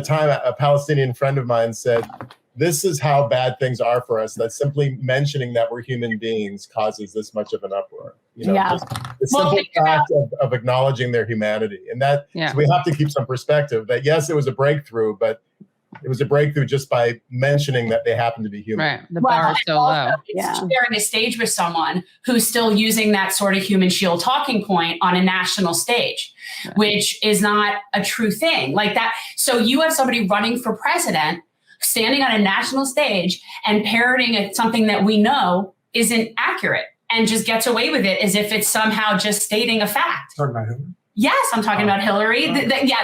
time, a Palestinian friend of mine said, this is how bad things are for us, that simply mentioning that we're human beings causes this much of an uproar. Just the simple fact of acknowledging their humanity. And that so we have to keep some perspective that, yes, it was a breakthrough, but it was a breakthrough just by mentioning that they happen to be human. Right. The bar is so low. It's sharing a stage with someone who's still using that sort of human shield talking point on a national stage, which is not a true thing like that. So you have somebody running for president, standing on a national stage and parroting something that we know isn't accurate and just gets away with it as if it's somehow just stating a fact. Talking about Hillary? Yes, I'm talking about Hillary.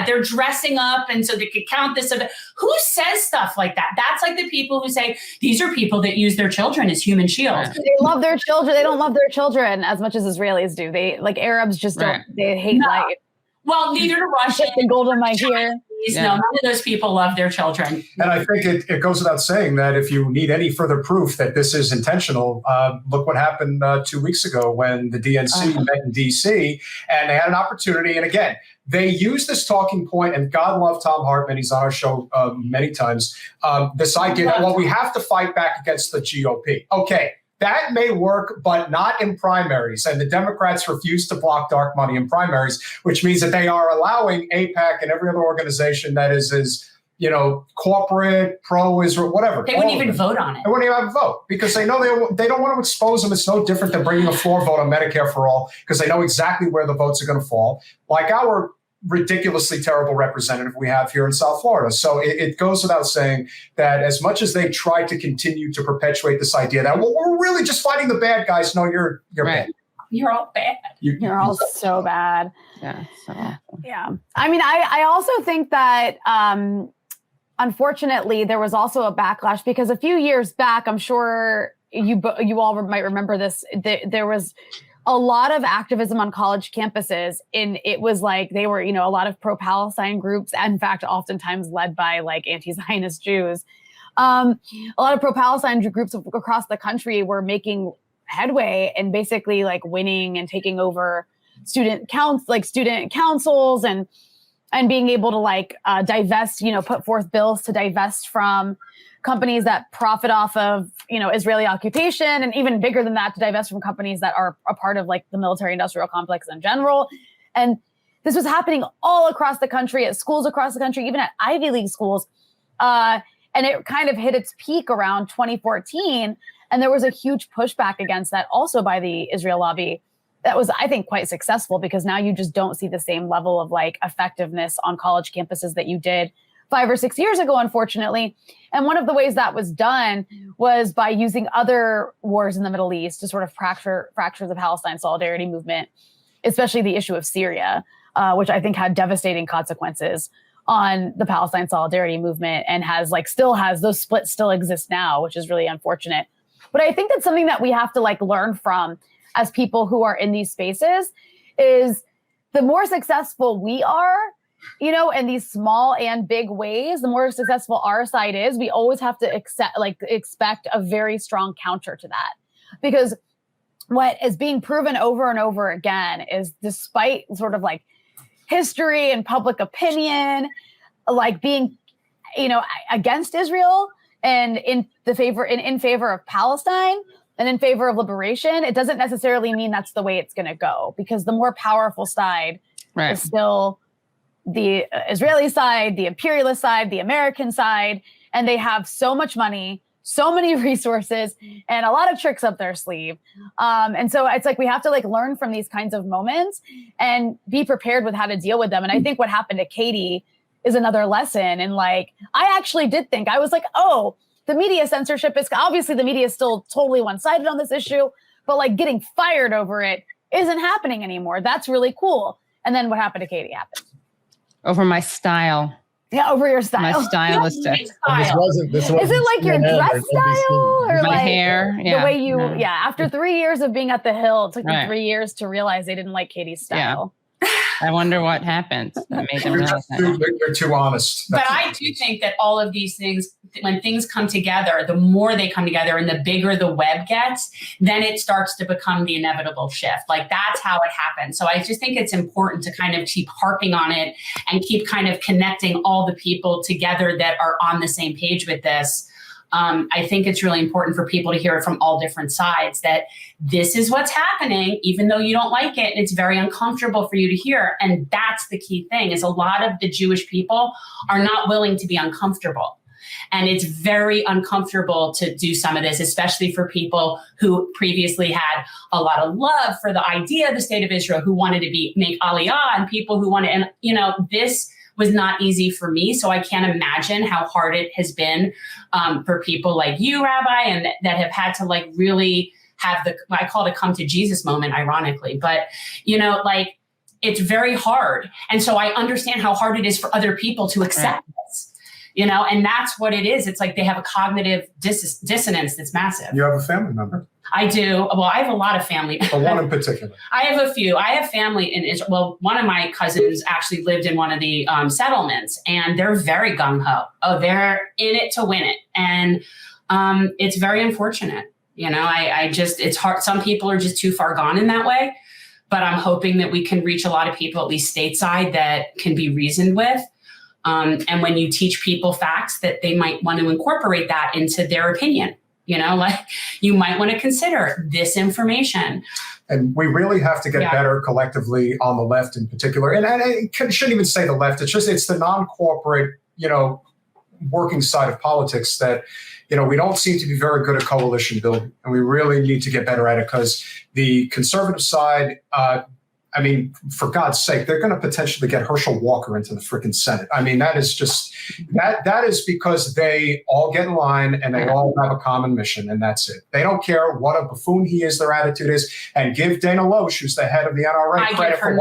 They're dressing up and so they could count this. Who says stuff like that? That's like the people who say, these are people that use their children as human shields. They love their children. They don't love their children as much as Israelis do. They like Arabs just don't, they hate life. Well, neither do Russians. The gold in my ear. No, none of those people love their children. And I think it goes without saying that if you need any further proof that this is intentional, look what happened 2 weeks ago when the DNC met in D.C. and they had an opportunity. And again, they used this talking point, and God love Tom Hartman. He's on our show many times. This idea that, well, we have to fight back against the GOP. Okay. That may work, but not in primaries. And the Democrats refuse to block dark money in primaries, which means that they are allowing AIPAC and every other organization that is corporate, pro-Israel, whatever. They wouldn't even vote on it. They wouldn't even have a vote because they know they don't want to expose them. It's no different than bringing a floor vote on Medicare for all because they know exactly where the votes are going to fall. Like our ridiculously terrible representative we have here in South Florida. So it goes without saying that as much as they try to continue to perpetuate this idea that, well, we're really just fighting the bad guys. No, you're right. Bad. You're all bad. You're all so bad. Yeah. So awful. Yeah. I mean, I also think that, unfortunately, there was also a backlash because a few years back, I'm sure you all might remember this, there was a lot of activism on college campuses. And it was like they were, a lot of pro-Palestine groups, in fact, oftentimes led by like anti-Zionist Jews. A lot of pro-Palestine groups across the country were making headway and basically like winning and taking over student councils and being able to divest, put forth bills to divest from companies that profit off of, Israeli occupation, and even bigger than that, to divest from companies that are a part of like the military industrial complex in general. And this was happening all across the country, at schools across the country, even at Ivy League schools. And it kind of hit its peak around 2014. And there was a huge pushback against that also by the Israel lobby. That was, I think, quite successful because now you just don't see the same level of like effectiveness on college campuses that you did 5 or 6 years ago, unfortunately. And one of the ways that was done was by using other wars in the Middle East to sort of fracture the Palestine solidarity movement, especially the issue of Syria, which I think had devastating consequences on the Palestine solidarity movement and still has those splits still exist now, which is really unfortunate. But I think that's something that we have to learn from as people who are in these spaces is the more successful we are, in these small and big ways, the more successful our side is, we always have to expect a very strong counter to that. Because what is being proven over and over again is despite sort of history and public opinion, being, against Israel and in favor of Palestine and in favor of liberation, it doesn't necessarily mean that's the way it's going to go, because the more powerful side is still the Israeli side, the imperialist side, the American side, and they have so much money, so many resources, and a lot of tricks up their sleeve. And so it's we have to learn from these kinds of moments and be prepared with how to deal with them. And I think what happened to Katie is another lesson. And I actually did think, I was oh, the media censorship is, obviously the media is still totally one-sided on this issue, but getting fired over it isn't happening anymore. That's really cool. And then what happened to Katie happened. Over my style. Yeah, over your style. My stylistic. This wasn't is it your dress style or my hair? Yeah. The way you, After 3 years of being at the Hill, it took me 3 years to realize they didn't like Katie's style. Yeah. I wonder what happened that made them realize that. You're too honest. But I do think that all of these things, when things come together, the more they come together and the bigger the web gets, then it starts to become the inevitable shift. Like that's how it happens. So I just think it's important to kind of keep harping on it and keep kind of connecting all the people together that are on the same page with this. I think it's really important for people to hear it from all different sides that this is what's happening, even though you don't like it. It's very uncomfortable for you to hear. And that's the key thing is a lot of the Jewish people are not willing to be uncomfortable. And it's very uncomfortable to do some of this, especially for people who previously had a lot of love for the idea of the state of Israel, who wanted to make Aliyah, and people who wanted, and this was not easy for me. So I can't imagine how hard it has been for people like you, Rabbi, and that have had to like really have I call it a come to Jesus moment, ironically, but it's very hard. And so I understand how hard it is for other people to accept this, and that's what it is. It's like they have a cognitive dissonance that's massive. You have a family member. I do. Well, I have a lot of family. But one in particular. I have a few. I have family in Israel. Well, one of my cousins actually lived in one of the settlements, and they're very gung-ho. Oh, they're in it to win it. And it's very unfortunate. It's hard. Some people are just too far gone in that way. But I'm hoping that we can reach a lot of people, at least stateside, that can be reasoned with. And when you teach people facts, that they might want to incorporate that into their opinion. You might want to consider this information. And we really have to get better collectively on the left in particular. And I shouldn't even say the left. It's the non-corporate, working side of politics that, we don't seem to be very good at coalition building. And we really need to get better at it because the conservative side, for God's sake, they're going to potentially get Herschel Walker into the freaking Senate. That is just, that is because they all get in line and they all have a common mission, and that's it. They don't care what a buffoon he is, their attitude is, and give Dana Loesch, who's the head of the NRA, credit for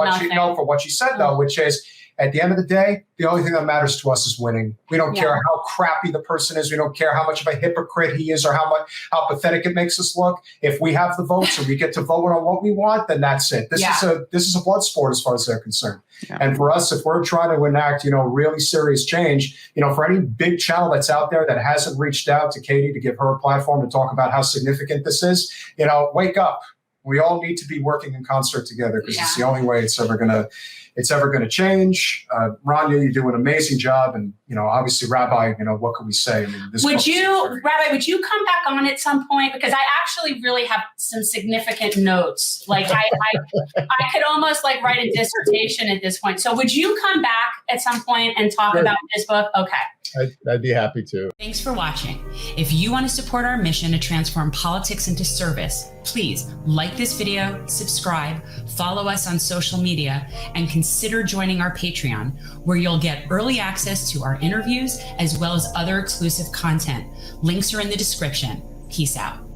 what she said, though, which is, at the end of the day, the only thing that matters to us is winning. We don't care how crappy the person is. We don't care how much of a hypocrite he is or how pathetic it makes us look. If we have the votes and we get to vote on what we want, then that's it. This is a blood sport as far as they're concerned. Yeah. And for us, if we're trying to enact, really serious change, for any big channel that's out there that hasn't reached out to Katie to give her a platform to talk about how significant this is, wake up. We all need to be working in concert together because it's the only way it's ever going to change. Rania, you do an amazing job. And, obviously, Rabbi, what can we say? Rabbi, would you come back on at some point? Because I actually really have some significant notes. Like I could almost write a dissertation at this point. So would you come back at some point and talk about this book? Okay. I'd be happy to. Thanks for watching. If you want to support our mission to transform politics into service, please like this video, subscribe, follow us on social media, and consider joining our Patreon, where you'll get early access to our interviews as well as other exclusive content. Links are in the description. Peace out.